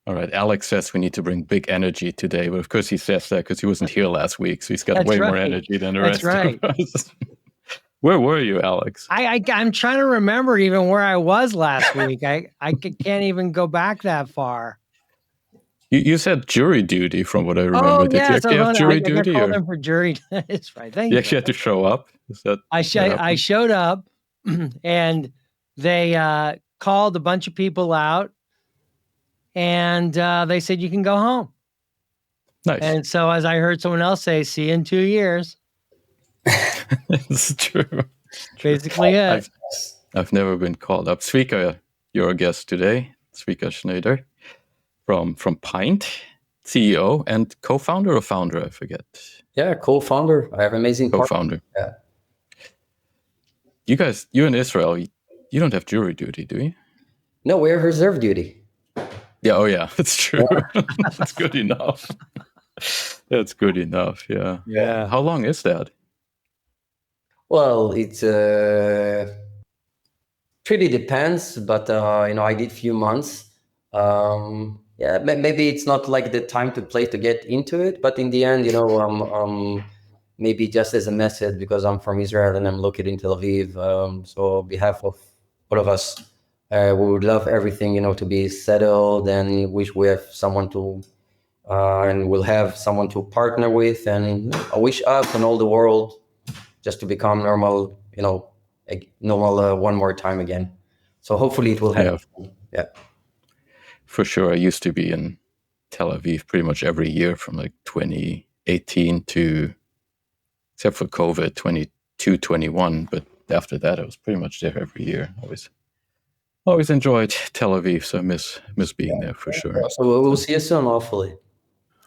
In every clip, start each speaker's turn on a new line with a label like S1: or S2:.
S1: All right. Alex says we need to bring big energy today, but of course he says that because he wasn't here last week, so he's got
S2: That's
S1: way
S2: right.
S1: more energy than the
S2: That's
S1: rest
S2: right.
S1: of us. Where were you, Alex?
S2: I'm trying to remember even where I was last week. I can't even go back that far.
S1: You said jury duty, from what I remember.
S2: Oh,
S1: Did you actually have jury
S2: I got
S1: duty?
S2: called
S1: Or
S2: in for jury. That's right. Thank
S1: you
S2: you.
S1: actually had to show up? Is that
S2: I showed up, and they called a bunch of people out, and they said you can go home.
S1: Nice.
S2: And so, as I heard someone else say, "See you in 2 years."
S1: It's true.
S2: Basically, it.
S1: I've never been called up. Tzvika, you're a guest today. Tzvika Shneider from Pynt, CEO and co-founder or founder, I forget.
S3: Yeah, co-founder. I have amazing
S1: co-founder.
S3: Yeah.
S1: You in Israel, you don't have jury duty, do you?
S3: No, we have reserve duty.
S1: Yeah, oh yeah, that's true. That's good enough. That's good enough, yeah.
S2: Yeah.
S1: How long is that?
S3: Well, it's pretty depends, but I did few months. Yeah, maybe it's not like the time to play to get into it, but in the end, maybe just as a message, because I'm from Israel and I'm located in Tel Aviv. So on behalf of all of us, we would love everything, to be settled, and wish we have someone to, and we'll have someone to partner with, and I wish us and all the world just to become normal, normal one more time again. So hopefully it will happen. Yeah.
S1: For sure. I used to be in Tel Aviv pretty much every year from like 2018 to, except for COVID, 22, 21. But after that, I was pretty much there every year. Always enjoyed Tel Aviv, so I miss being there for sure.
S3: So we'll see you soon, hopefully.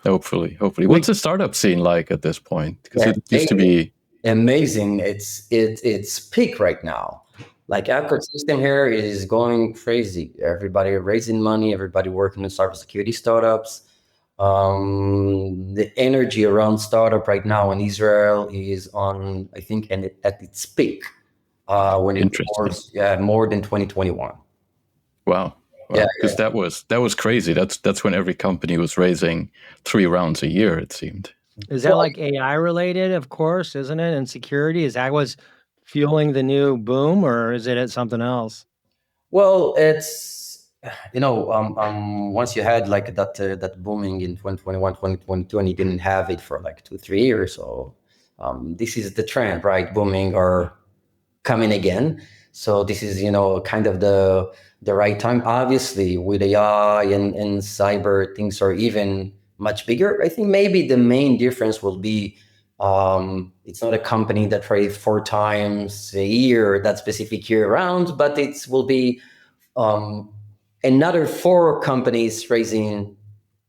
S1: Hopefully. What's the startup scene like at this point? Because it used to be
S3: amazing. It's peak right now. Like ecosystem here is going crazy. Everybody raising money, everybody working in cybersecurity startups. The energy around startup right now in Israel is on, I think, at its peak. When it was more than 2021.
S1: Wow. Yeah, because that was crazy. That's when every company was raising 3 rounds a year, it seemed.
S2: Is that like AI related? Of course, isn't it? And security, is that what's fueling the new boom, or is it something else?
S3: Well, it's once you had like that booming in 2021, 2022, and you didn't have it for like 2-3 years. So this is the trend, right? Booming or coming again. So this is kind of the right time. Obviously, with AI and cyber, things are even much bigger. I think maybe the main difference will be it's not a company that trades 4 times a year, that specific year round, but it will be another 4 companies raising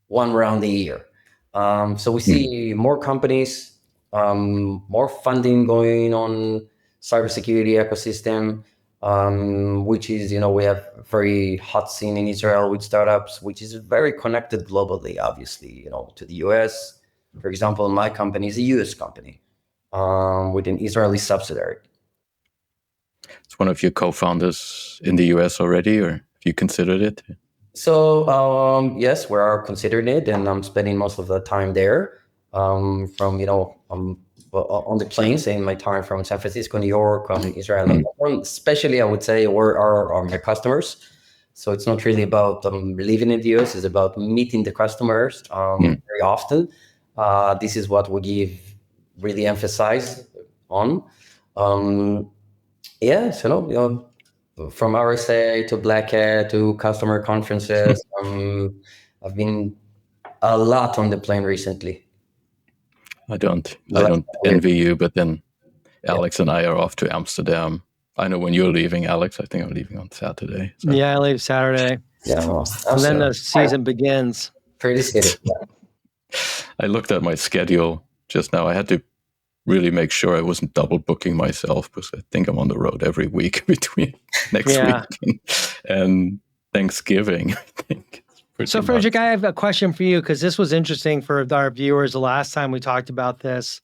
S3: 1 round a year. So we see more companies, more funding going on cybersecurity ecosystem, which is, we have a very hot scene in Israel with startups, which is very connected globally, obviously, to the US. For example, my company is a US company with an Israeli subsidiary.
S1: It's one of your co-founders in the US already, or have you considered it?
S3: So, yes, we are considering it, and I'm spending most of the time there from, on the planes, in my time from San Francisco, New York, Israel, especially I would say where are my customers. So it's not really about living in the US, it's about meeting the customers very often. This is what we really emphasize on. Yes, from RSA to Black Hat to customer conferences. I've been a lot on the plane recently.
S1: I don't envy you, but then Alex and I are off to Amsterdam. I know when you're leaving, Alex. I think I'm leaving on Saturday.
S2: So. Yeah, I leave Saturday.
S3: Yeah,
S2: and then the season begins.
S3: Pretty scary.
S1: I looked at my schedule just now. I had to really make sure I wasn't double booking myself, because I think I'm on the road every week between next week and Thanksgiving, I think.
S2: So, Frederick, I have a question for you, because this was interesting for our viewers the last time we talked about this.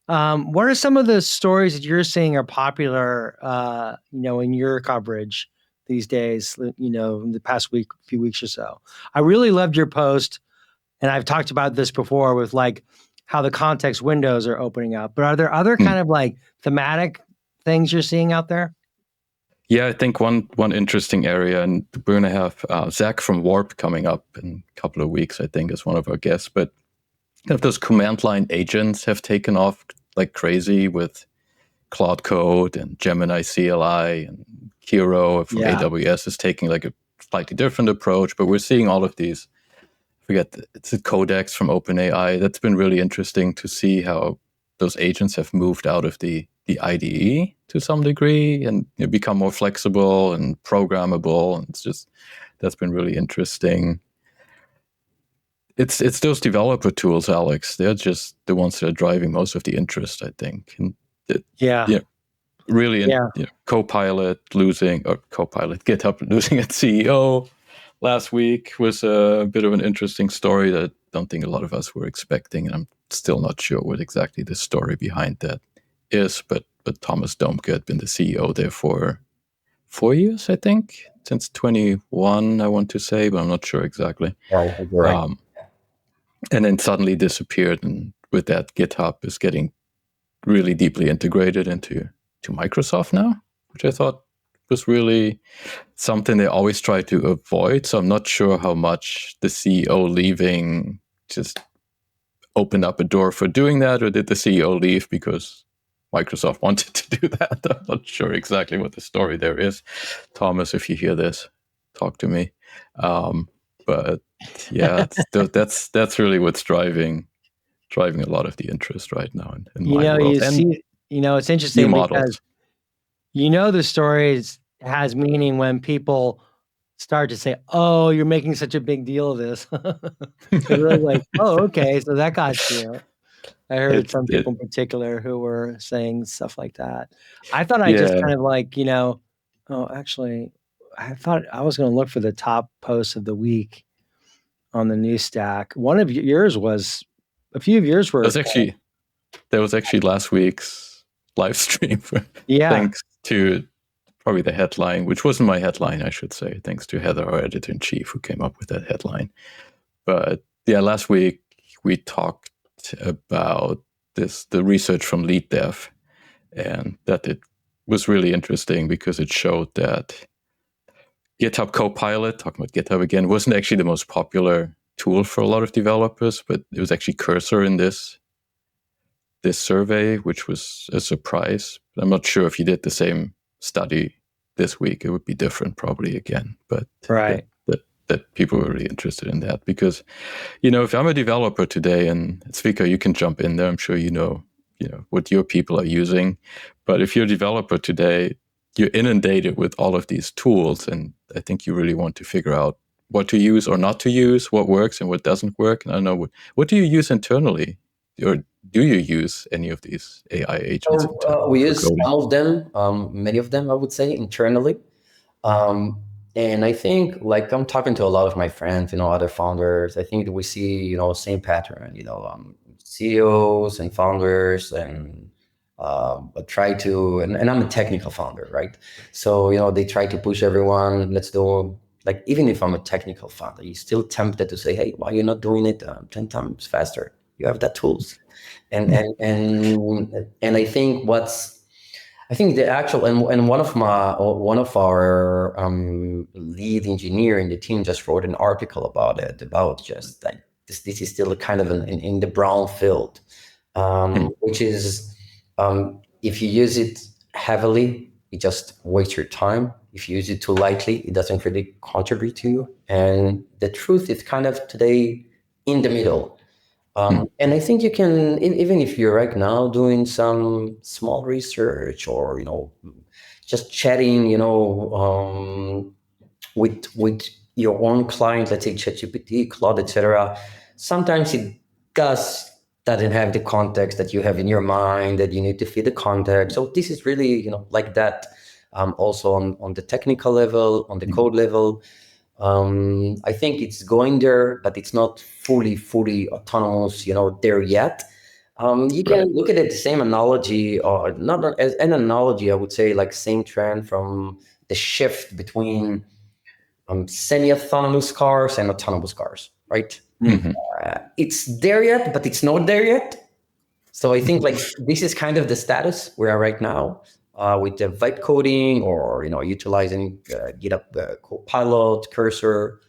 S2: What are some of the stories that you're seeing are popular, in your coverage these days, in the past few weeks or so. I really loved your post, and I've talked about this before with like how the context windows are opening up. But are there other kind of like thematic things you're seeing out there?
S1: Yeah, I think one interesting area, and we're going to have Zach from Warp coming up in a couple of weeks, I think, as one of our guests. But if those command line agents have taken off like crazy with Cloud Code and Gemini CLI, and Hero from AWS is taking like a slightly different approach. But we're seeing all of these. I forget, it's a Codex from OpenAI. That's been really interesting to see how those agents have moved out of the IDE to some degree and become more flexible and programmable. And that's been really interesting. It's those developer tools, Alex. They're just the ones that are driving most of the interest, I think. And Copilot, GitHub losing its CEO last week was a bit of an interesting story that I don't think a lot of us were expecting. And I'm still not sure what exactly the story behind that is, but Thomas Domke had been the CEO there for 4 years, I think, since 21, I want to say, but I'm not sure exactly.
S3: Right.
S1: And then suddenly disappeared, and with that, GitHub is getting really deeply integrated into Microsoft now, which I thought was really something they always try to avoid. So I'm not sure how much the CEO leaving just opened up a door for doing that, or did the CEO leave because Microsoft wanted to do that? I'm not sure exactly what the story there is. Thomas, if you hear this, talk to me. But yeah, that's really what's driving a lot of the interest right now in my world.
S2: It's interesting because the stories has meaning when people start to say, "Oh, you're making such a big deal of this." They're really like, "Oh, okay, so that got you." I heard some people in particular who were saying stuff like that. I thought I just kind of like, actually, I thought I was going to look for the top posts of the week on the news stack. One of yours was, a few of yours were.
S1: That was actually last week's live stream. Thanks to probably the headline, which wasn't my headline, I should say. Thanks to Heather, our editor-in-chief, who came up with that headline. But yeah, last week we talked about the research from Lead Dev, and that it was really interesting because it showed that GitHub Copilot, talking about GitHub again, wasn't actually the most popular tool for a lot of developers, but it was actually Cursor in this survey, which was a surprise. I'm not sure if you did the same study this week, it would be different probably again, but that people were really interested in that because, if I'm a developer today, and Tzvika, you can jump in there, I'm sure you know what your people are using, but if you're a developer today, you're inundated with all of these tools, and I think you really want to figure out what to use or not to use, what works and what doesn't work. And I don't know, what do you use internally, or do you use any of these AI agents?
S3: We use some of them, many of them, I would say, internally. And I think, like, I'm talking to a lot of my friends, other founders. I think that we see, same pattern, CEOs and founders, and try to, and I'm a technical founder, right? So, they try to push everyone, let's do, like, even if I'm a technical founder, you're still tempted to say, hey, why you're not doing it 10 times faster? You have that tools. And I think the actual, and one of our lead engineer in the team just wrote an article about it, about just like this is still kind of in the brown field, which is if you use it heavily, you just waste your time. If you use it too lightly, it doesn't really contribute to you. And the truth is kind of today in the middle. And I think you can, even if you're right now doing some small research or, just chatting, with your own client, let's say ChatGPT, Claude, etc. Sometimes it doesn't have the context that you have in your mind, that you need to feed the context. So this is really, like that, also on the technical level, on the code level. I think it's going there, but it's not fully autonomous, there yet. You can look at it the same analogy, or not as an analogy, I would say, like same trend from the shift between semi-autonomous cars and autonomous cars, right?
S1: Mm-hmm.
S3: It's there yet, but it's not there yet. So I think like this is kind of the status we are right now with the vibe coding or utilizing GitHub Copilot, Cursor,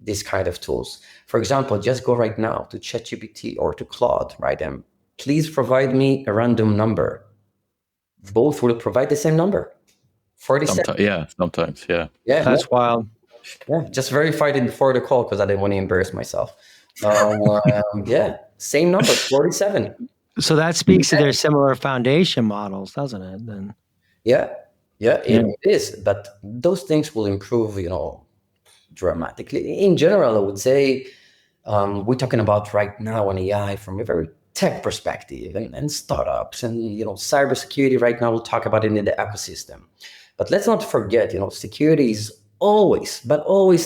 S3: these kind of tools. For example, just go right now to ChatGPT or to Claude, right? And please provide me a random number. Both will provide the same number. 47.
S1: Sometimes. Yeah.
S2: That's wild.
S3: Yeah, just verified it before the call because I didn't want to embarrass myself. Same number, 47.
S2: So that speaks to their similar foundation models, doesn't it? Then.
S3: Yeah, it is. But those things will improve, dramatically. In general, I would say we're talking about right now on AI from a very tech perspective and startups and cybersecurity. Right now, we'll talk about it in the ecosystem. But let's not forget, security is always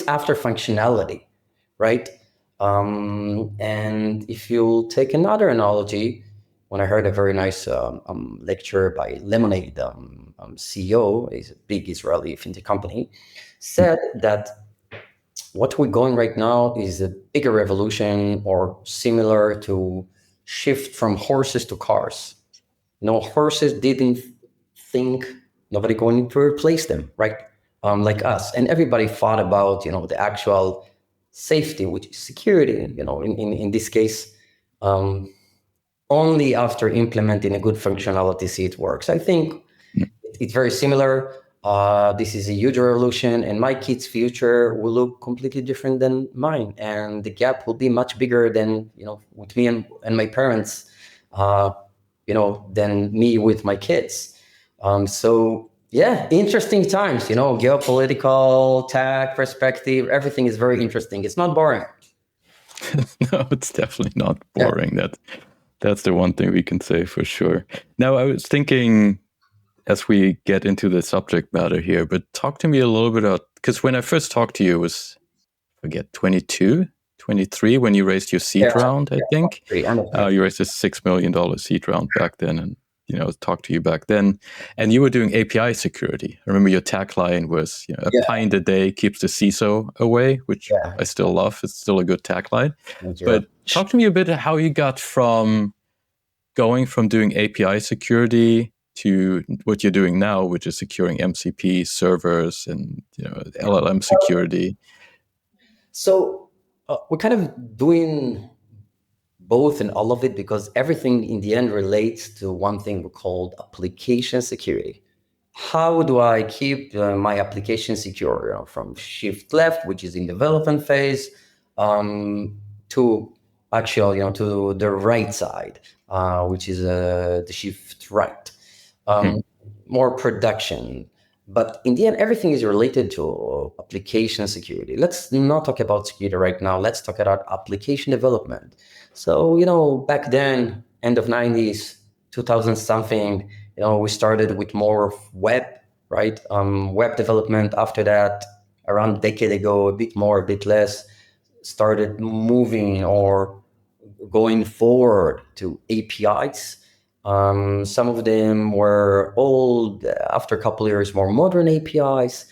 S3: after functionality, right? And if you take another analogy, when I heard a very nice lecture by Lemonade CEO, is a big Israeli fintech company, said that what we're going right now is a bigger revolution or similar to shift from horses to cars. Horses didn't think nobody going to replace them, right? Like us, and everybody thought about the actual safety, which is security. In this case, only after implementing a good functionality, see it works. I think it's very similar. This is a huge revolution, and my kids' future will look completely different than mine, and the gap will be much bigger than with me and my parents. Than me with my kids. So yeah, interesting times. Geopolitical, tech perspective, everything is very interesting. It's not boring.
S1: No, it's definitely not boring. Yeah. That's the one thing we can say for sure. Now, I was thinking, as we get into the subject matter here, but talk to me a little bit about, because when I first talked to you, it was, I forget, 22, 23, when you raised your seed round, I think. You raised a $6 million seed round back then, and talked to you back then. And you were doing API security. I remember your tagline was, a Pynt a day keeps the CISO away, which I still love. It's still a good tagline. But talk to me a bit how you got from going from doing API security to what you're doing now, which is securing MCP servers and LLM security.
S3: So we're kind of doing both and all of it because everything in the end relates to one thing we call application security. How do I keep my application secure from shift left, which is in development phase, to actual, to the right side, which is the shift right, more production. But in the end, everything is related to application security. Let's not talk about security right now. Let's talk about application development. So, back then, end of 90s, 2000 something, we started with more web, right? Web development. After that, around a decade ago, a bit more, a bit less, started moving or going forward to APIs. Some of them were old, after a couple of years, more modern APIs.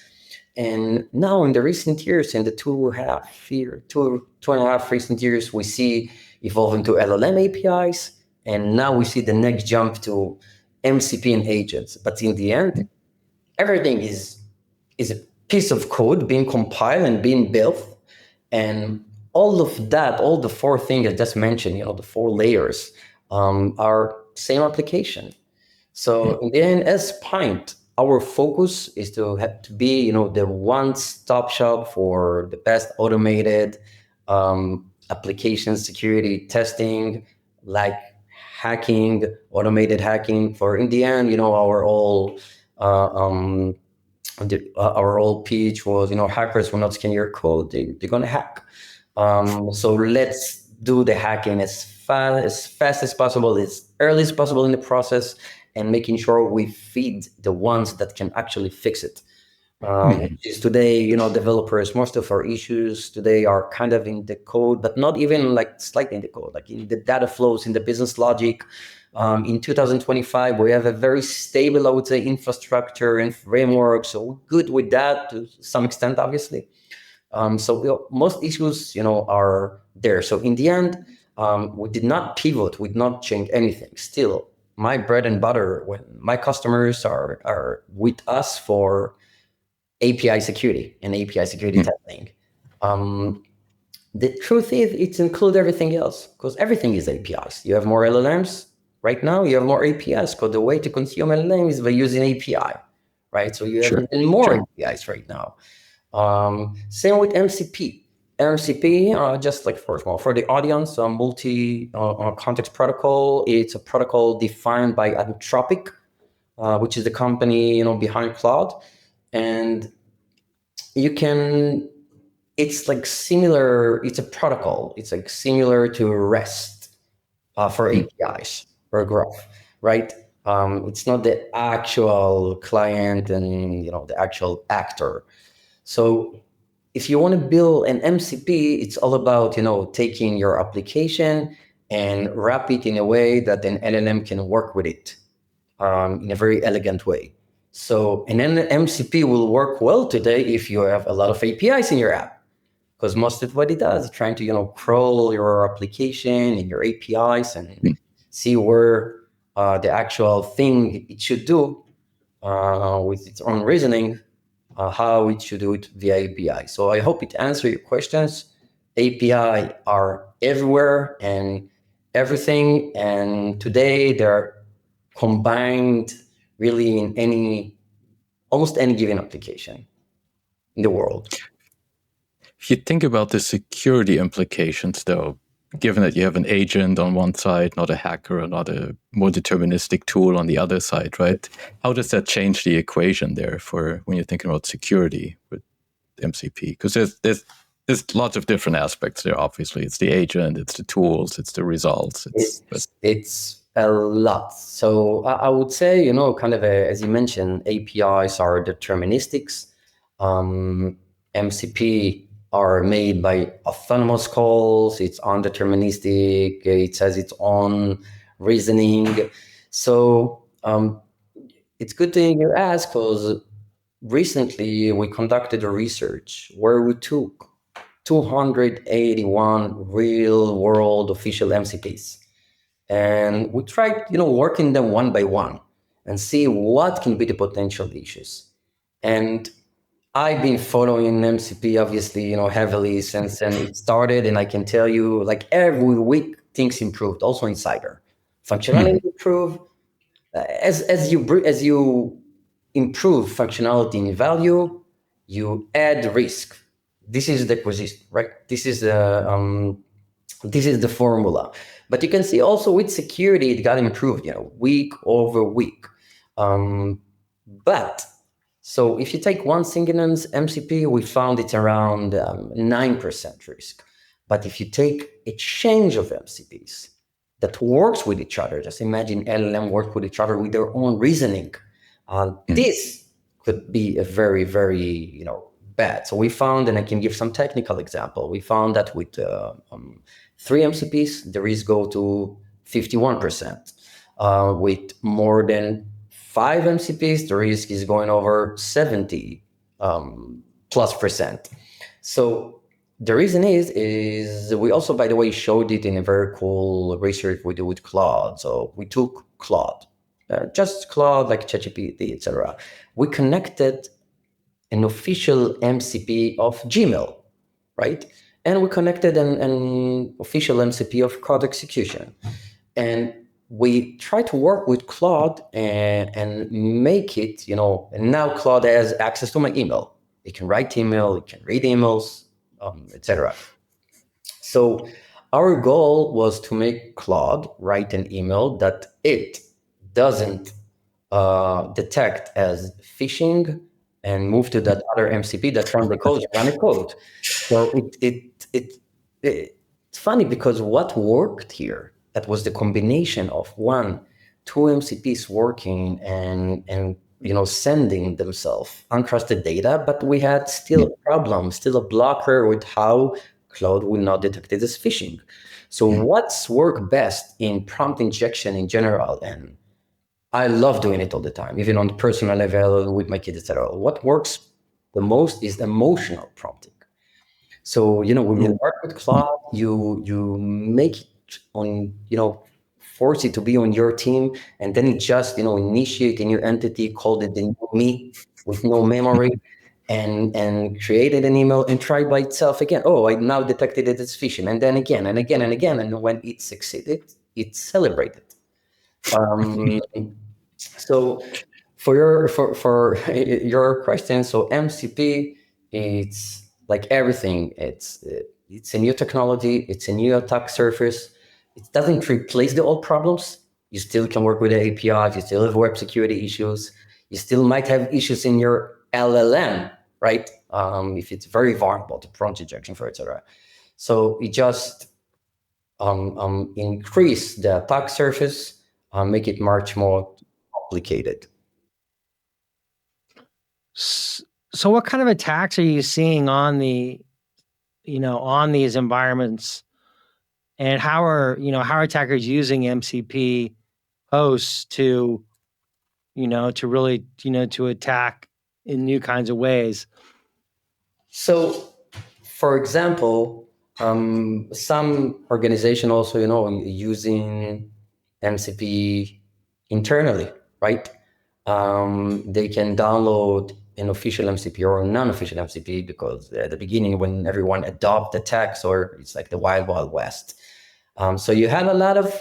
S3: And now in the recent years, in the two and a half recent years, we see evolving to LLM APIs. And now we see the next jump to MCP and agents. But in the end, everything is a piece of code being compiled and being built. And all of that, all the four things I just mentioned, the four layers, are same application. So in the end, as Pynt, our focus is to have to be, the one-stop shop for the best automated application security testing, like hacking, automated hacking. For in the end, our whole pitch was, hackers will not scan your code; they're gonna hack. So let's do the hacking as fast as possible, as early as possible in the process, and making sure we feed the ones that can actually fix it. Which is today, developers, most of our issues today are kind of in the code, but not even like slightly in the code, like in the data flows, in the business logic. In 2025, we have a very stable, I would say, infrastructure and framework. So we're good with that to some extent, obviously. Most issues, are there. So in the end, we did not pivot, we did not change anything. Still, my bread and butter when my customers are with us for API security and API security testing. The truth is, it's include everything else because everything is APIs. You have more LLMs right now. You have more APIs because the way to consume LLM is by using API, right? So you have even more APIs right now. Same with MCP. MCP, just like for the audience, multi-context protocol. It's a protocol defined by Anthropic, which is the company behind Cloud, and it's like similar. It's a protocol. It's like similar to REST for APIs or graph, right? It's not the actual client and the actual actor. So if you want to build an MCP, it's all about taking your application and wrap it in a way that an LLM can work with it in a very elegant way. So an MCP will work well today if you have a lot of APIs in your app, because most of what it does is trying to crawl your application and your APIs and see where the actual thing it should do with its own reasoning, how it should do it via API. So I hope it answers your questions. API are everywhere and everything, and today they're combined really in almost any given application in the world.
S1: If you think about the security implications, though, given that you have an agent on one side, not a hacker, or not a more deterministic tool on the other side, right? How does that change the equation there for when you're thinking about security with MCP? Because there's lots of different aspects there. Obviously, it's the agent, it's the tools, it's the results.
S3: It's a lot. So I would say, kind of as you mentioned, APIs are deterministics. MCP are made by autonomous calls. It's undeterministic. It has its own reasoning. So it's good thing you ask, because recently we conducted a research where we took 281 real world official MCPs. And we tried, working them one by one and see what can be the potential issues. And I've been following MCP, obviously, heavily since it started. And I can tell you, like every week, things improved. Also in Cider, functionality improved. As you improve functionality and value, you add risk. This is the acquisition, right? This is the formula. But you can see also with security, it got improved, week over week. But so if you take one single MCP, we found it's around 9% risk. But if you take a change of MCPs that works with each other, just imagine LLM work with each other with their own reasoning. This could be a very, very, bad. So we found, and I can give some technical example, we found that with 3 MCPs, the risk go to 51%. With more than 5 MCPs, the risk is going over 70 plus percent. So the reason is we also, by the way, showed it in a very cool research we do with Claude. So we took Claude, just Claude, like ChatGPT, etc. We connected an official MCP of Gmail, right? And we connected an official MCP of code execution. And we try to work with Claude and make it, and now Claude has access to my email. It can write email, it can read emails, etc. So our goal was to make Claude write an email that it doesn't detect as phishing and move to that other MCP that run the code, run a code. So it's funny because what worked here, that was the combination of 2 MCPs working and sending themselves untrusted data, but we had still a problem, still a blocker with how Claude will not detect it as phishing. So what's worked best in prompt injection in general, and I love doing it all the time, even on the personal level with my kids, etc. What works the most is emotional prompting. So, when you work with Claude, you make it on, force it to be on your team, and then it just, initiate a new entity, called it the new me with no memory, and created an email and tried by itself again. Oh, I now detected it as phishing, and then again and again and again. And when it succeeded, it's celebrated. So for your question, so MCP, it's like everything. It's a new technology. It's a new attack surface. It doesn't replace the old problems. You still can work with the APIs. You still have web security issues. You still might have issues in your LLM, right? If it's very vulnerable to prompt injection, for etc. So it just increase the attack surface, make it much more complicated.
S2: So what kind of attacks are you seeing on these environments, and how are attackers using MCP hosts to really to attack in new kinds of ways?
S3: So, for example, some organization also using MCP internally, right? They can download an official MCP or a non-official MCP, because at the beginning, when everyone adopt the tax, or it's like the wild west. So you have a lot of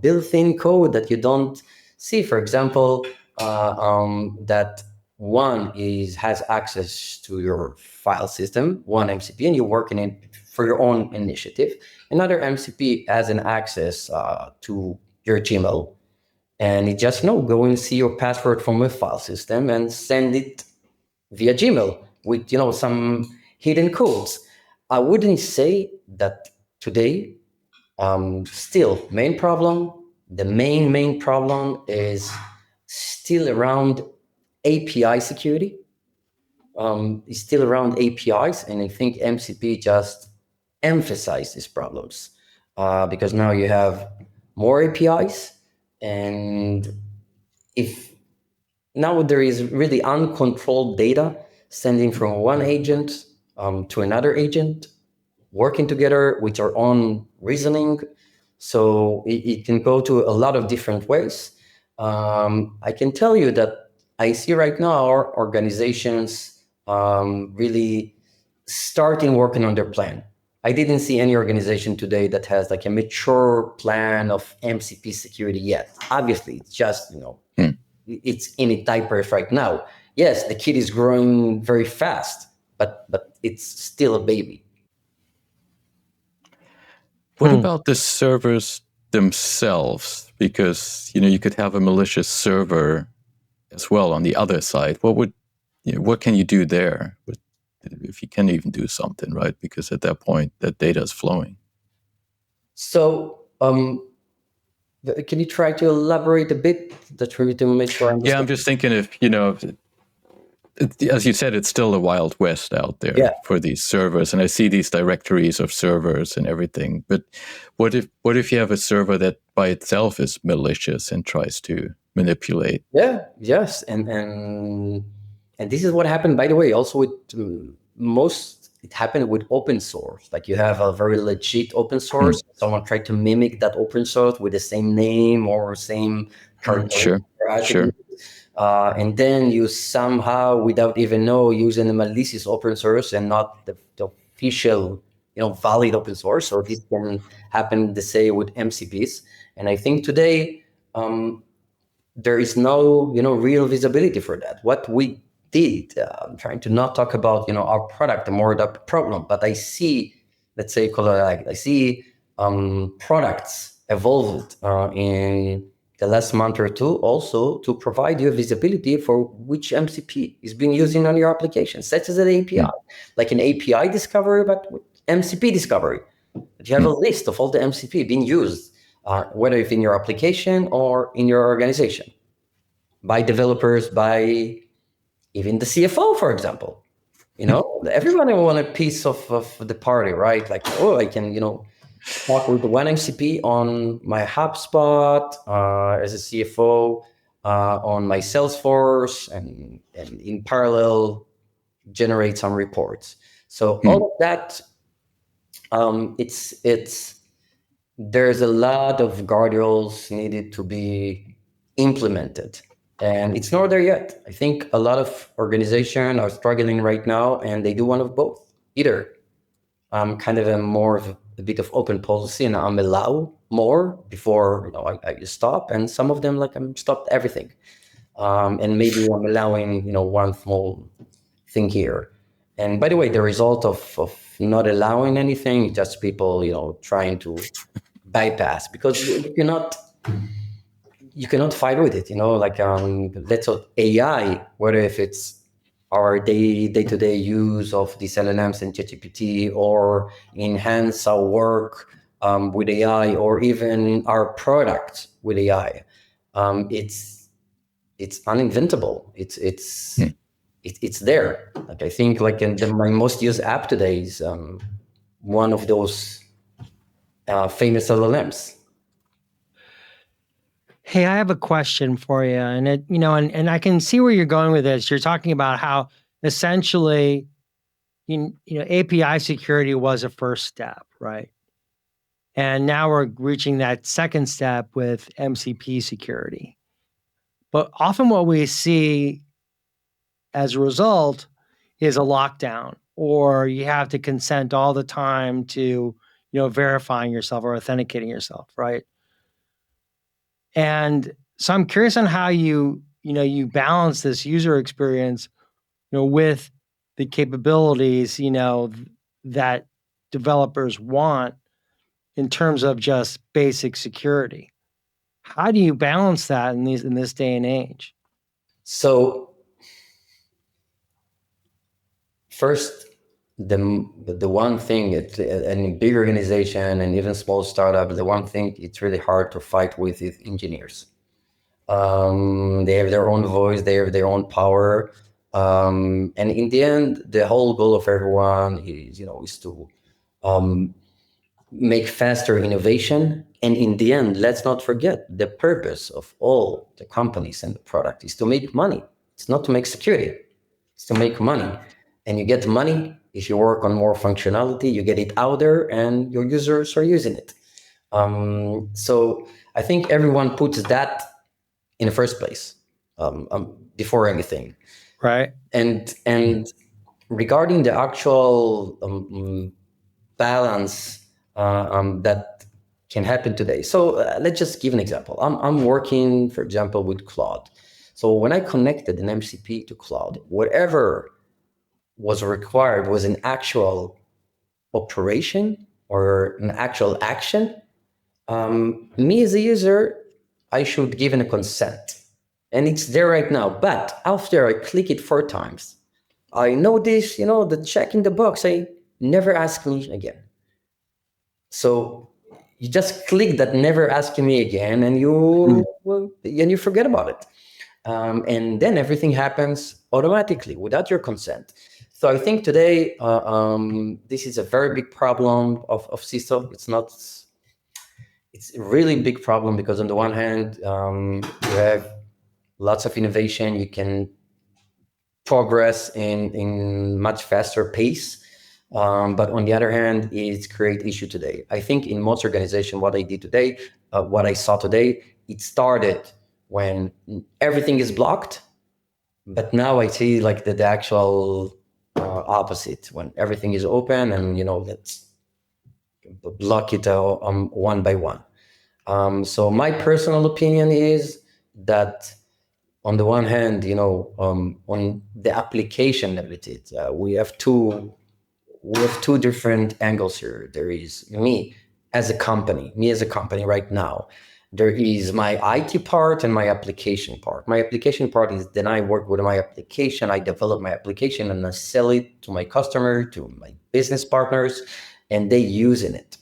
S3: built-in code that you don't see. For example, that one has access to your file system, one MCP, and you're working it for your own initiative. Another MCP has an access to your Gmail, and it just go and see your password from a file system and send it via Gmail with some hidden codes. I wouldn't say that today. Still, the main problem is still around API security. It's still around APIs, and I think MCP just emphasized these problems because now you have more APIs, and if now there is really uncontrolled data sending from one agent to another agent, working together with our own reasoning. So it can go to a lot of different ways. I can tell you that I see right now our organizations really starting working on their plan. I didn't see any organization today that has like a mature plan of MCP security yet. Obviously, it's just, it's in its diapers right now. Yes, the kid is growing very fast, but it's still a baby.
S1: What about the servers themselves? Because you could have a malicious server as well on the other side. What can you do there if you can even do something, right? Because at that point, that data is flowing.
S3: So, can you try to elaborate a bit to make sure I understand?
S1: Yeah, I'm just thinking as you said, it's still the Wild West out there for these servers, and I see these directories of servers and everything. But what if you have a server that by itself is malicious and tries to manipulate?
S3: Yes, and this is what happened, by the way, also with it happened with open source. Like you have a very legit open source. Someone tried to mimic that open source with the same name or same
S1: Sure.
S3: And then you somehow, without even using a malicious open source and not the official, valid open source. So this can happen the same with MCPs. And I think today there is no, real visibility for that. What we did, I'm trying to not talk about, our product, more the problem, but I see, let's say, I see products evolved in the last month or two, also to provide you visibility for which MCP is being used on your application, such as an API, like an API discovery, but with MCP discovery. You have a list of all the MCP being used, whether it's in your application or in your organization. by developers, by even the CFO, for example. Everyone will want a piece of the party, right? Like, oh, I can, talk with one MCP on my HubSpot as a CFO, on my Salesforce, and in parallel generate some reports. So all of that, there's a lot of guardrails needed to be implemented, and it's not there yet. I think a lot of organizations are struggling right now, and they do one of both. Either I'm kind of a bit of open policy, and I'm allow more before I stop, and some of them like I'm stopped everything, and maybe I'm allowing one small thing here. And by the way, the result of not allowing anything, just people trying to bypass, because you cannot fight with it. Like let's say AI, whether if it's our day-to-day use of these LLMs and ChatGPT, or enhance our work with AI, or even our product with AI, it's uninventable. It's there. Like I think like my most used app today is one of those famous LLMs.
S2: Hey, I have a question for you, and and I can see where you're going with this. You're talking about how essentially, API security was a first step, right? And now we're reaching that second step with MCP security. But often what we see as a result is a lockdown, or you have to consent all the time to, verifying yourself or authenticating yourself, right? And so I'm curious on how you balance this user experience, with the capabilities, that developers want in terms of just basic security. How do you balance that in this day and age?
S3: So first, the one thing, in big organization and even small startup, the one thing it's really hard to fight with is engineers. They have their own voice, they have their own power, and in the end, the whole goal of everyone is to make faster innovation. And in the end, let's not forget, the purpose of all the companies and the product is to make money. It's not to make security, it's to make money. And you get money if you work on more functionality, you get it out there, and your users are using it. So I think everyone puts that in the first place before anything.
S2: Right.
S3: And regarding the actual balance that can happen today. So let's just give an example. I'm working, for example, with Claude. So when I connected an MCP to Claude, whatever was required was an actual operation or an actual action. Me as a user, I should give a consent, and it's there right now. But after I click it 4 times, I notice, the check in the box, I never ask me again. So you just click that never asking me again, and you forget about it. And then everything happens automatically without your consent. So I think today, this is a very big problem of CISO. It's a really big problem because on the one hand, you have lots of innovation. You can progress in much faster pace. But on the other hand, it's create issue today. I think in most organizations, what I saw today, it started when everything is blocked. But now I see like the actual opposite, when everything is open, and let's block it one by one. So my personal opinion is that on the one hand, on the application level, we have two different angles here. There is me as a company right now. There is my IT part and my application part. My application part is then I work with my application, I develop my application, and I sell it to my customer, to my business partners, and they using it.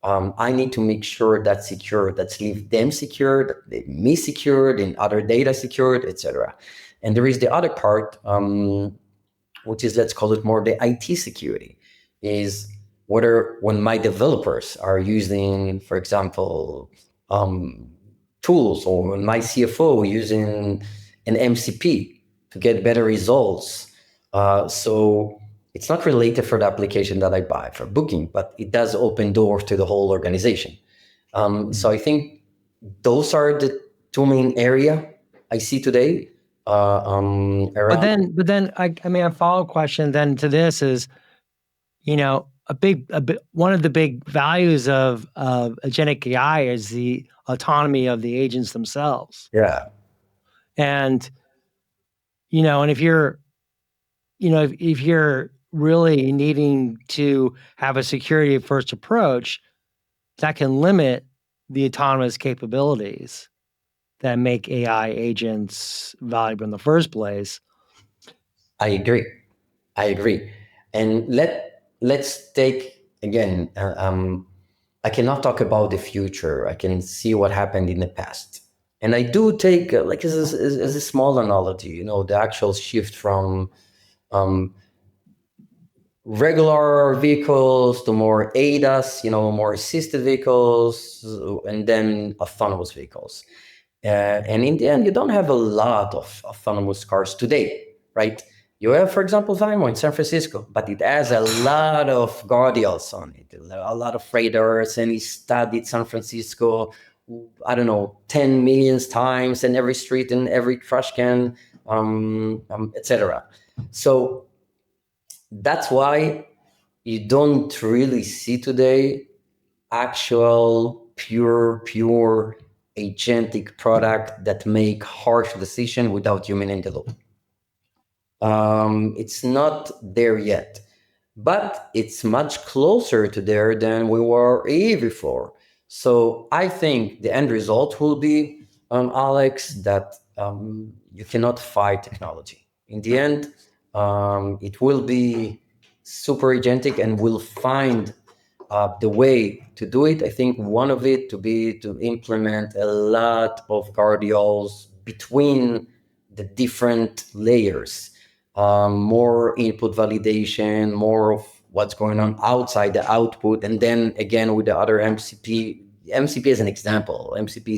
S3: I need to make sure that's secure, that's leave them secured, me secured, and other data secured, etc. And there is the other part, which is, let's call it more the IT security, is whether when my developers are using, for example, tools, or when my CFO using an MCP to get better results. So it's not related for the application that I buy for booking, but it does open doors to the whole organization. So I think those are the two main area I see today. Around.
S2: But then, I mean, a follow-up question then to this is, one of the big values of agentic AI is the autonomy of the agents themselves.
S3: Yeah.
S2: And, and if you're, if you're really needing to have a security first approach, that can limit the autonomous capabilities that make AI agents valuable in the first place.
S3: I agree. And let's take again. I cannot talk about the future. I can see what happened in the past, and I do take like as a small analogy. The actual shift from regular vehicles to more ADAS, more assisted vehicles, and then autonomous vehicles. And in the end, you don't have a lot of autonomous cars today, right? You have, for example, Waymo in San Francisco, but it has a lot of guardrails on it, a lot of radars, and he studied San Francisco, I don't know, 10 million times, in every street, in every trash can, etc. So that's why you don't really see today actual pure agentic product that make harsh decision without human in the loop. It's not there yet, but it's much closer to there than we were before. So I think the end result will be, Alex, that you cannot fight technology. In the end, it will be super agentic, and will find the way to do it. I think one of it to be to implement a lot of guardrails between the different layers, more input validation, more of what's going on outside the output, and then again with the other MCP. MCP is an example. MCP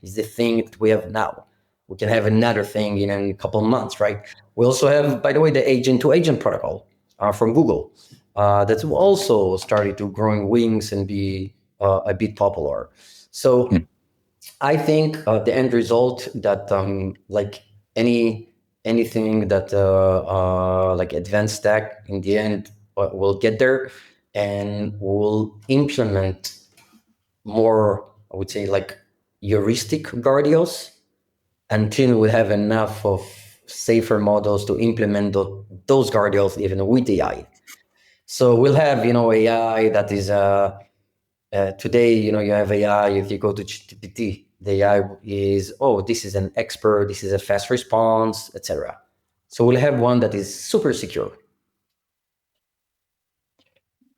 S3: is the thing that we have now. We can have another thing in a couple of months, right? We also have, by the way, the agent-to-agent protocol from Google. That's also started to growing wings and be a bit popular. So I think the end result that like anything that like advanced tech in the end will get there, and will implement more, I would say, like heuristic guardrails until we have enough of safer models to implement those guardrails even with AI. So we'll have, AI that is today, you have AI. If you go to GPT, the AI is, this is an expert, this is a fast response, etc. So we'll have one that is super secure.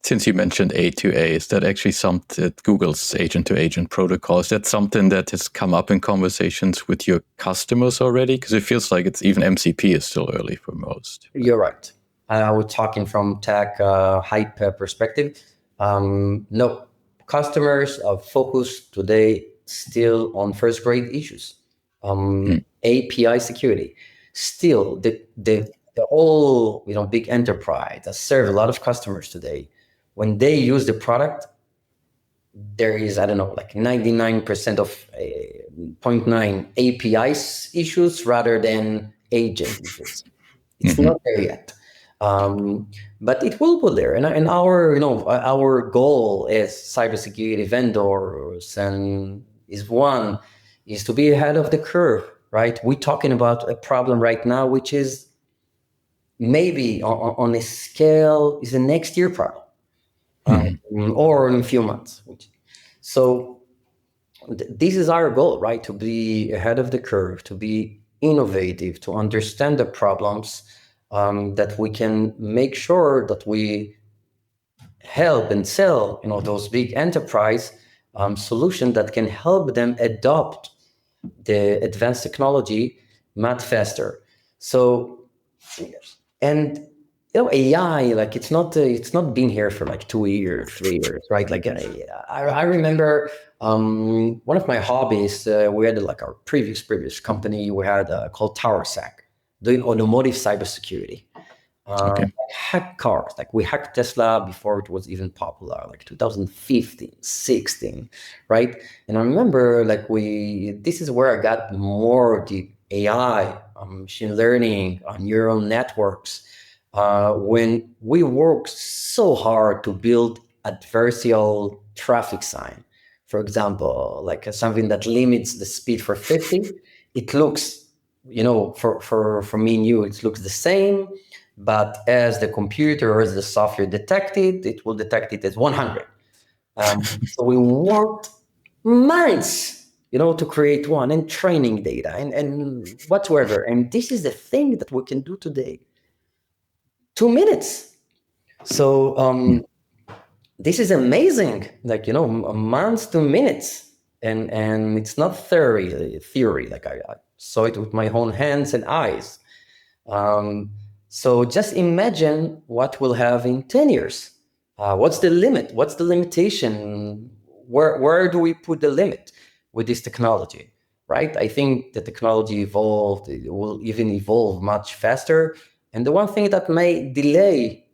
S1: Since you mentioned A2A, is that actually something, Google's agent-to-agent protocol, is that something that has come up in conversations with your customers already? Because it feels like it's even MCP is still early for most.
S3: You're right. We're talking from tech hype perspective. No, customers are focused today still on first grade issues. API security. Still, the whole big enterprise that serve a lot of customers today, when they use the product, there is, I don't know, like 99% of 0.9 APIs issues rather than agent issues. It's not there yet. But it will be there, and our goal as cybersecurity vendors is to be ahead of the curve, right? We're talking about a problem right now, which is maybe on a scale is a next year problem, or in a few months. So this is our goal, right? To be ahead of the curve, to be innovative, to understand the problems, that we can make sure that we help and sell, those big enterprise solutions that can help them adopt the advanced technology much faster. So, and AI, like it's not been here for like 2 years, 3 years, right? Like I remember one of my hobbies. We had like our previous company. We had called TowerSec, doing automotive cybersecurity.
S1: Okay.
S3: Hack cars, like we hacked Tesla before it was even popular, like 2015, 16, right? And I remember like this is where I got more of the AI, machine learning, neural networks, when we worked so hard to build adversarial traffic sign. For example, like something that limits the speed for 50, it looks, for me and you, it looks the same. But as the computer or as the software detect it will detect it as 100. So we worked months, to create one, and training data and whatsoever. And this is the thing that we can do today. 2 minutes. So this is amazing. Like, months to minutes. And it's not theory. Like I saw it with my own hands and eyes. So just imagine what we'll have in 10 years. What's the limit? What's the limitation? Where do we put the limit with this technology, right? I think the technology evolved. It will even evolve much faster. And the one thing that may delay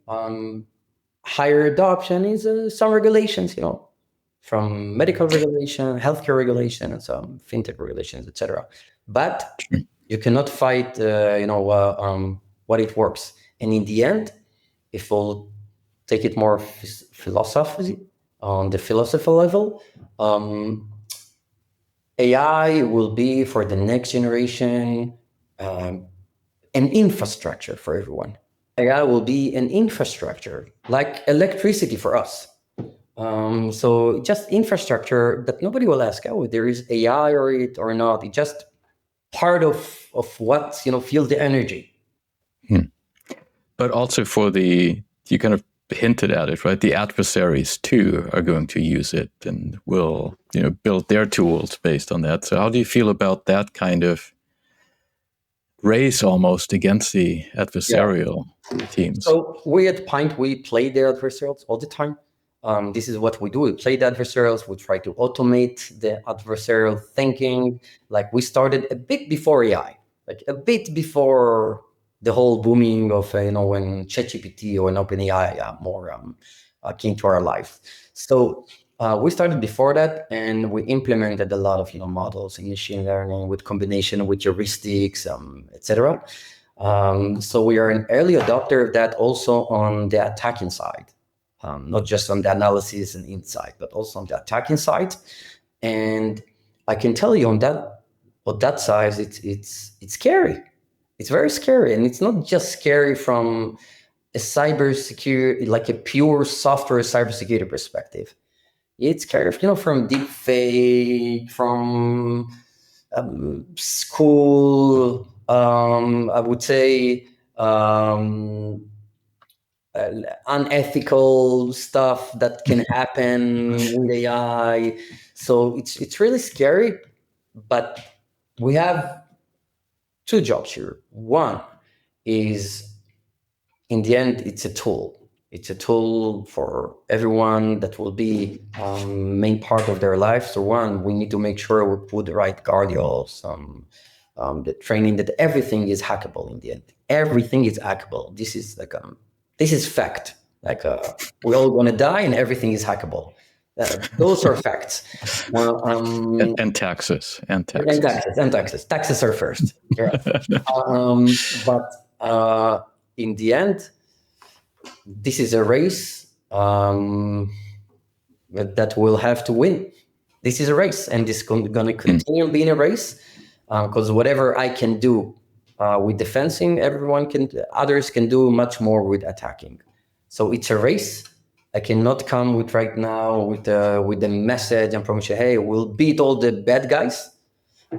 S3: higher adoption is some regulations, from medical regulation, healthcare regulation, and some fintech regulations, etc. But you cannot fight, what it works. And in the end, if we'll take it more philosophy on the philosophical level, AI will be for the next generation an infrastructure for everyone. AI will be an infrastructure like electricity for us. So just infrastructure that nobody will ask, there is AI or not. It's just part of what, feel the energy.
S1: But also you kind of hinted at it, right? The adversaries too are going to use it and will, build their tools based on that. So how do you feel about that kind of race almost against the adversarial teams?
S3: So we at Pynt, we play the adversarials all the time. This is what we do. We play the adversarials. We try to automate the adversarial thinking. Like we started a bit before AI, like a bit before the whole booming of, when ChatGPT or OpenAI more came to our life. So we started before that, and we implemented a lot of, models in machine learning with combination with heuristics, etc. So we are an early adopter of that also on the attacking side. Not just on the analysis and insight, but also on the attacking side. And I can tell you on that side, it's scary. It's very scary, and it's not just scary from a cybersecurity, like a pure software cybersecurity perspective. It's scary, from deep fake, from school. I would say. Unethical stuff that can happen with AI. So it's really scary, but we have two jobs here. One is, in the end, it's a tool. It's a tool for everyone that will be main part of their life. So one, we need to make sure we put the right guardrails, the training that everything is hackable in the end. Everything is hackable. This is like this is fact. Like we're all going to die and everything is hackable. Those are facts.
S1: And taxes.
S3: Taxes are first. But in the end, this is a race that we'll have to win. This is a race, and this is going to continue being a race, because whatever I can do with defending, others can do much more with attacking. So it's a race. I cannot come with right now with the message and promise you, hey, we'll beat all the bad guys.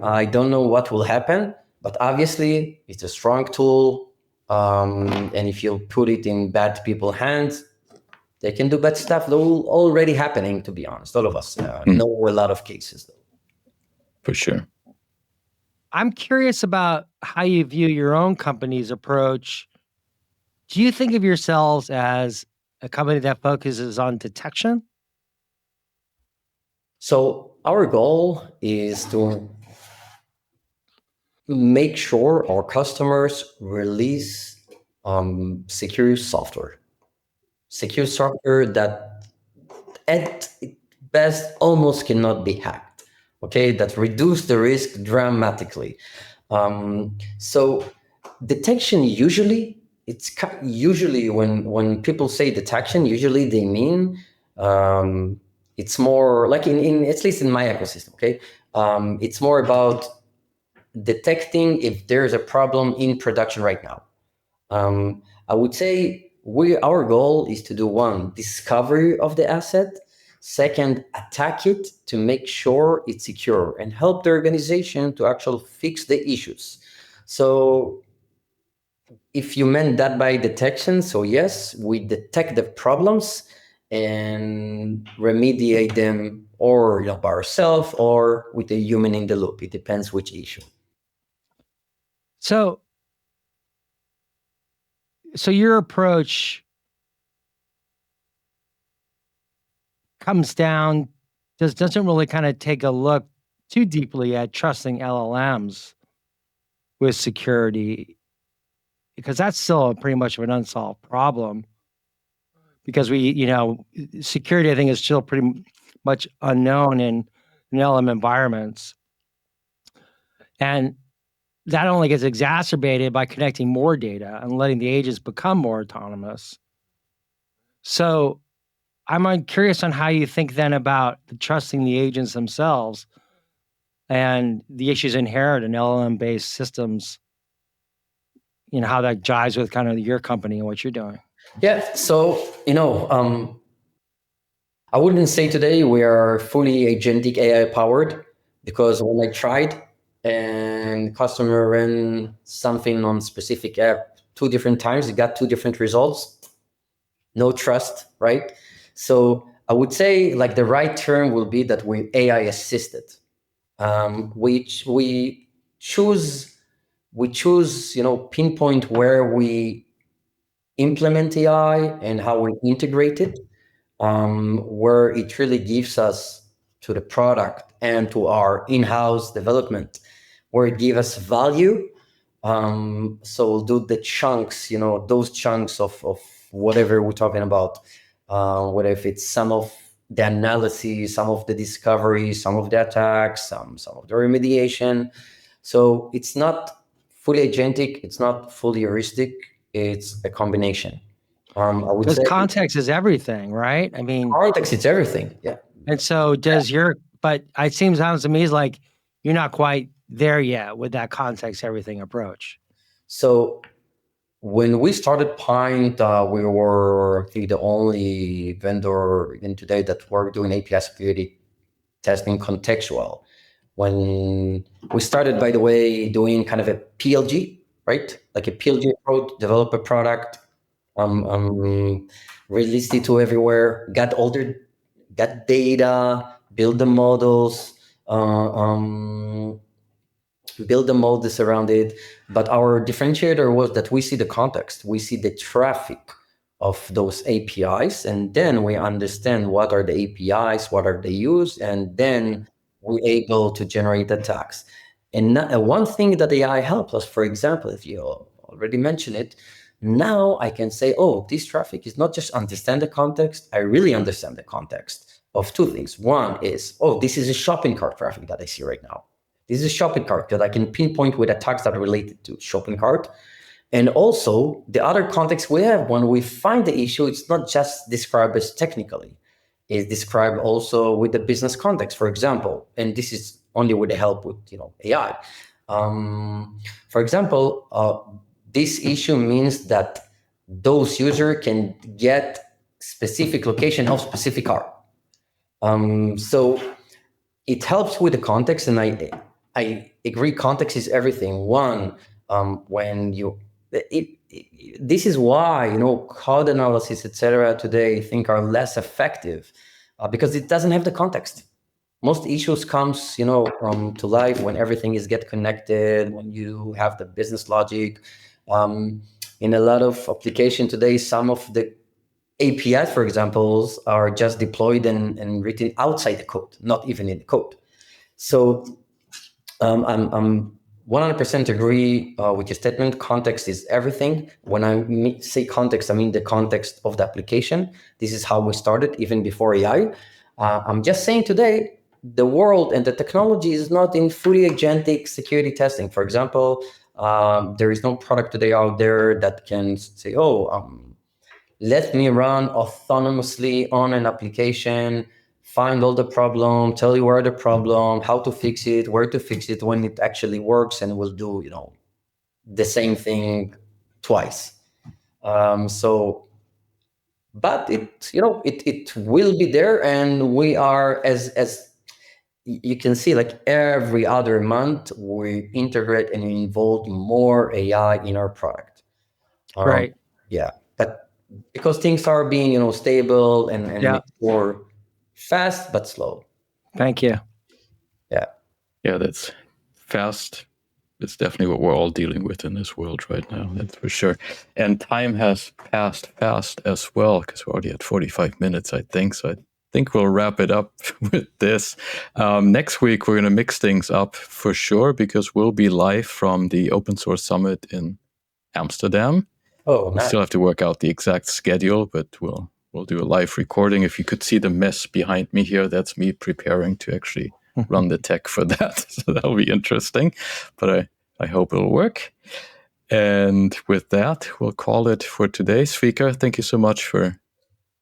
S3: I don't know what will happen, but obviously it's a strong tool. And if you put it in bad people's hands, They can do bad stuff. They're already happening, to be honest. All of us know a lot of cases, though.
S1: For sure.
S2: I'm curious about how you view your own company's approach. Do you think of yourselves as a company that focuses on detection?
S3: So our goal is to make sure our customers release secure software that at best almost cannot be hacked. Okay, that reduce the risk dramatically. So detection usually usually when people say detection, usually they mean it's more like in at least in my ecosystem. Okay, it's more about detecting if there's a problem in production right now. I would say our goal is to do one, discovery of the asset. Second, attack it to make sure it's secure and help the organization to actually fix the issues. So if you meant that by detection, so yes, we detect the problems and remediate them, or by ourselves or with a human in the loop. It depends which issue.
S2: So your approach comes down, doesn't really kind of take a look too deeply at trusting LLMs with security, because that's still pretty much of an unsolved problem. Because security, I think, is still pretty much unknown in LLM environments. And that only gets exacerbated by connecting more data and letting the agents become more autonomous. So I'm curious on how you think then about trusting the agents themselves and the issues inherent in LLM-based systems, how that jives with kind of your company and what you're doing.
S3: Yeah, so, I wouldn't say today we are fully agentic AI powered, because when I tried and customer ran something on specific app 2 different times, it got 2 different results. No trust, right? So I would say like the right term will be that we're AI assisted, which we choose, pinpoint where we implement AI and how we integrate it, where it really gives us to the product and to our in-house development, where it gives us value. So we'll do the chunks, those chunks of whatever we're talking about, whether if it's some of the analysis, some of the discovery, some of the attacks, some of the remediation. So it's not fully agentic, it's not fully heuristic, it's a combination.
S2: I would say context is everything, right? I mean,
S3: context is everything. Yeah.
S2: And so but it sounds to me like you're not quite there yet with that context everything approach.
S3: So when we started Pynt, we were, I think, the only vendor in today that were doing API security testing contextual. When we started, by the way, doing kind of a PLG, right? Like a PLG approach, develop a product, released it to everywhere, got data, build the models, build the models around it. But our differentiator was that we see the context, we see the traffic of those APIs, and then we understand what are the APIs, what are they used, and then we're able to generate attacks. And one thing that AI helps us, for example, if you already mentioned it, now I can say, oh, this traffic is not just understand the context, I really understand the context of 2 things. One is, oh, this is a shopping cart traffic that I see right now. This is a shopping cart that I can pinpoint with attacks that are related to shopping cart. And also the other context we have when we find the issue, it's not just described as technically, it's described also with the business context, for example. And this is only with the help with AI. For example, this issue means that those users can get specific location of specific car. So it helps with the context, and I agree, context is everything. One, when this is why, code analysis, etc. today I think are less effective because it doesn't have the context. Most issues comes, to life when everything is get connected, when you have the business logic. In a lot of application today, some of the APIs, for example, are just deployed and written outside the code, not even in the code. So I'm 100% agree with your statement. Context is everything. When I say context, I mean the context of the application. This is how we started, even before AI. I'm just saying today, the world and the technology is not in fully agentic security testing. For example, there is no product today out there that can say, let me run autonomously on an application, find all the problem, tell you where the problem, how to fix it, where to fix it when it actually works, and will do, the same thing twice. But it will be there, and we are as you can see, like every other month, we integrate and involve more AI in our product.
S2: Right.
S3: Yeah, but because things are being, stable and more fast but slow.
S2: Thank you.
S1: Yeah, that's fast. It's definitely what we're all dealing with in this world right now. That's for sure. And time has passed fast as well, because we're already at 45 minutes, I think. So I think we'll wrap it up with this. Next week, we're going to mix things up for sure, because we'll be live from the Open Source Summit in Amsterdam.
S3: Oh, nice.
S1: We still have to work out the exact schedule, but we'll do a live recording. If you could see the mess behind me here, that's me preparing to actually run the tech for that. So that'll be interesting, but I hope it'll work. And with that, we'll call it for today. Tzvika, thank you so much for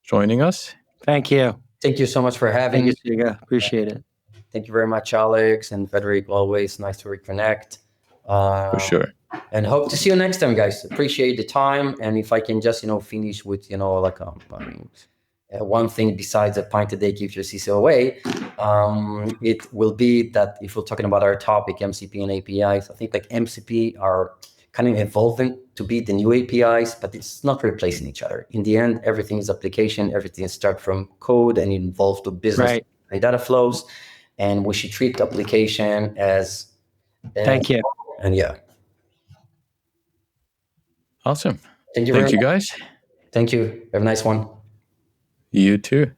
S1: joining us.
S2: Thank you.
S3: Thank you so much for having me.
S2: Thank you, Tzvika. Appreciate it.
S3: Thank you very much, Alex and Frederick. Always nice to reconnect.
S1: For sure.
S3: And hope to see you next time, guys. Appreciate the time. And if I can just, finish with, one thing besides a pint a day keeps your CISO away, it will be that if we're talking about our topic, MCP and APIs, I think like MCP are kind of evolving to be the new APIs, but it's not replacing each other. In the end, everything is application, everything starts from code and involved to business and data flows. And we should treat the application as...
S2: Thank you.
S3: And yeah.
S1: Awesome.
S3: Thank you, guys. Thank you. Have a nice one.
S1: You too.